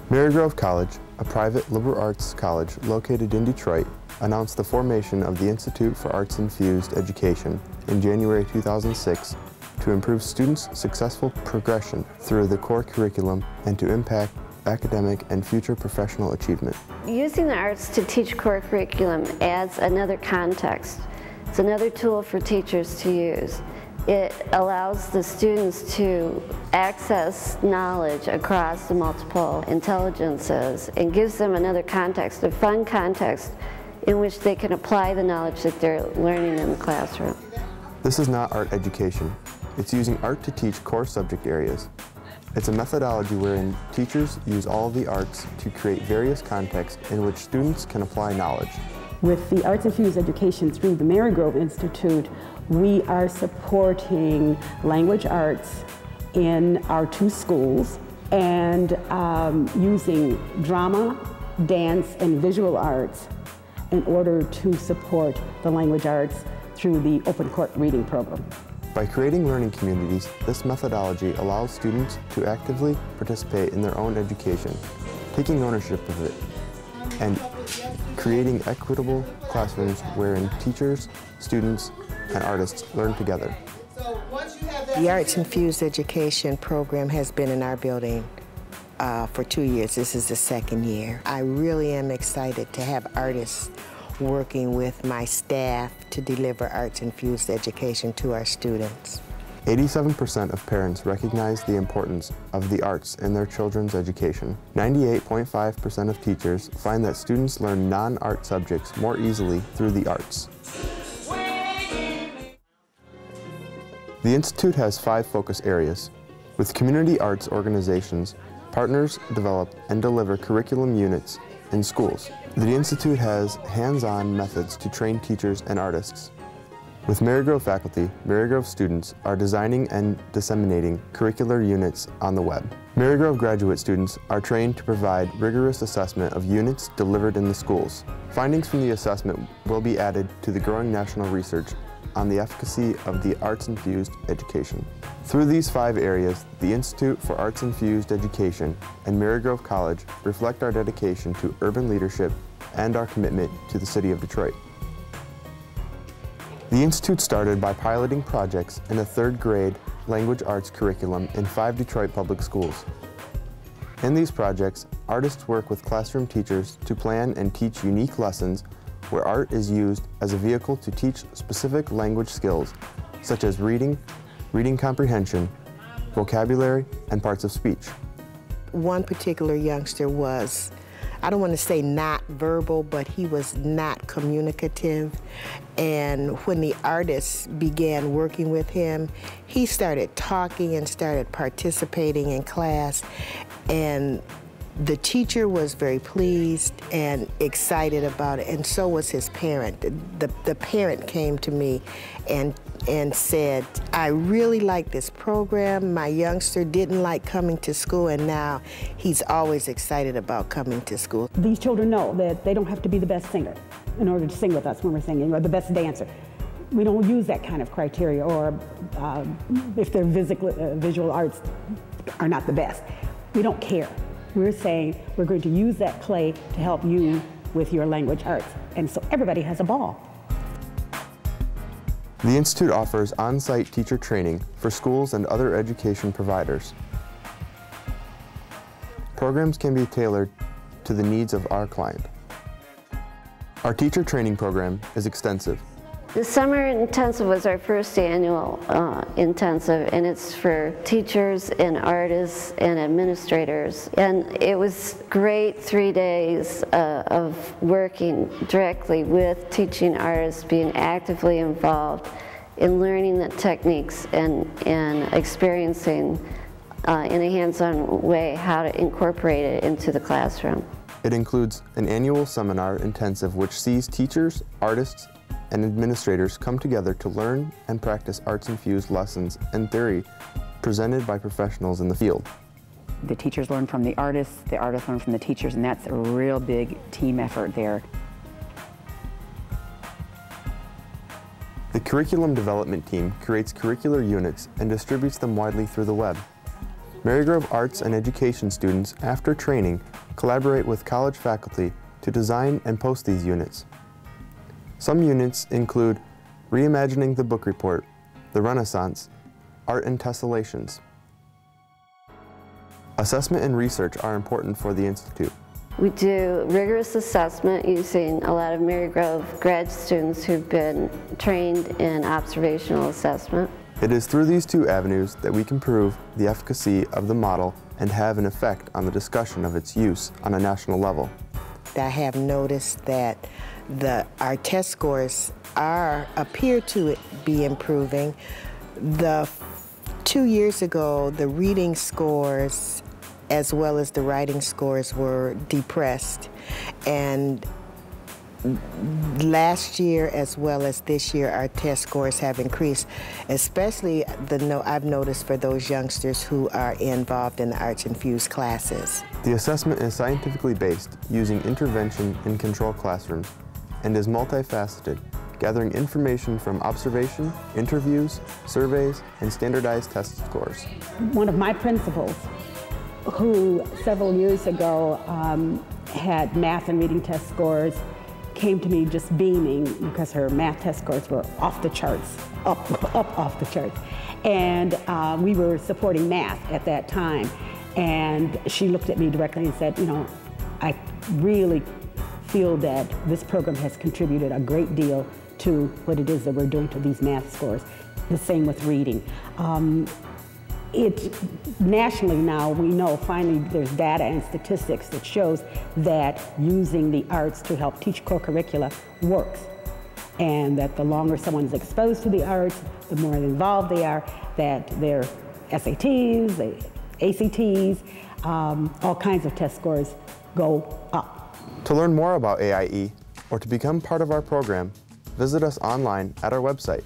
Marygrove College, a private liberal arts college located in Detroit, announced the formation of the Institute for Arts-Infused Education in January 2006 to improve students' successful progression through the core curriculum and to impact academic and future professional achievement. Using the arts to teach core curriculum adds another context. It's another tool for teachers to use. It allows the students to access knowledge across the multiple intelligences and gives them another context, a fun context in which they can apply the knowledge that they're learning in the classroom. This is not art education. It's using art to teach core subject areas. It's a methodology wherein teachers use all of the arts to create various contexts in which students can apply knowledge. With the Arts-Infused Education through the Marygrove Institute, we are supporting language arts in our 2 schools and using drama, dance, and visual arts in order to support the language arts through the Open Court Reading Program. By creating learning communities, this methodology allows students to actively participate in their own education, taking ownership of it, and creating equitable classrooms wherein teachers, students, and artists learn together. The Arts-Infused Education program has been in our building for 2 years. This is the 2nd year. I really am excited to have artists working with my staff to deliver arts-infused education to our students. 87% of parents recognize the importance of the arts in their children's education. 98.5% of teachers find that students learn non-art subjects more easily through the arts. The Institute has 5 focus areas. With community arts organizations, partners develop and deliver curriculum units in schools. The Institute has hands-on methods to train teachers and artists. With Marygrove faculty, Marygrove students are designing and disseminating curricular units on the web. Marygrove graduate students are trained to provide rigorous assessment of units delivered in the schools. Findings from the assessment will be added to the growing national research on the efficacy of the arts-infused education. Through these 5 areas, the Institute for Arts-Infused Education and Marygrove College reflect our dedication to urban leadership and our commitment to the city of Detroit. The Institute started by piloting projects in a 3rd grade language arts curriculum in 5 Detroit public schools. In these projects, artists work with classroom teachers to plan and teach unique lessons where art is used as a vehicle to teach specific language skills, such as reading, reading comprehension, vocabulary, and parts of speech. One particular youngster was, I don't want to say not verbal, but he was not communicative. And when the artists began working with him, he started talking and started participating in class. And the teacher was very pleased and excited about it, and so was his parent. The parent came to me and said, I really like this program. My youngster didn't like coming to school, and now he's always excited about coming to school. These children know that they don't have to be the best singer in order to sing with us when we're singing, or the best dancer. We don't use that kind of criteria, or if their visual arts are not the best. We don't care. We're saying we're going to use that play to help you with your language arts. And so everybody has a ball. The Institute offers on-site teacher training for schools and other education providers. Programs can be tailored to the needs of our client. Our teacher training program is extensive. The summer intensive was our first annual intensive, and it's for teachers and artists and administrators. And it was great 3 days of working directly with teaching artists, being actively involved in learning the techniques and experiencing in a hands-on way how to incorporate it into the classroom. It includes an annual seminar intensive which sees teachers, artists, and administrators come together to learn and practice arts-infused lessons and theory presented by professionals in the field. The teachers learn from the artists learn from the teachers, and that's a real big team effort there. The curriculum development team creates curricular units and distributes them widely through the web. Marygrove Arts and Education students, after training, collaborate with college faculty to design and post these units. Some units include Reimagining the Book Report, The Renaissance, Art and Tessellations. Assessment and research are important for the Institute. We do rigorous assessment using a lot of Marygrove grad students who've been trained in observational assessment. It is through these two avenues that we can prove the efficacy of the model and have an effect on the discussion of its use on a national level. I have noticed that our test scores appear to be improving. 2 years ago, the reading scores as well as the writing scores were depressed, and last year as well as this year our test scores have increased, especially I've noticed for those youngsters who are involved in the arts-infused classes. The assessment is scientifically based, using intervention in control classrooms, and is multifaceted, gathering information from observation, interviews, surveys, and standardized test scores. One of my principals, who several years ago had math and reading test scores, came to me just beaming because her math test scores were off the charts, up off the charts. And we were supporting math at that time. And she looked at me directly and said, you know, I really feel that this program has contributed a great deal to what it is that we're doing to these math scores. The same with reading. Nationally now, we know finally there's data and statistics that shows that using the arts to help teach core curricula works. And that the longer someone is exposed to the arts, the more involved they are, that their SATs, the ACTs, all kinds of test scores go up. To learn more about AIE or to become part of our program, visit us online at our website,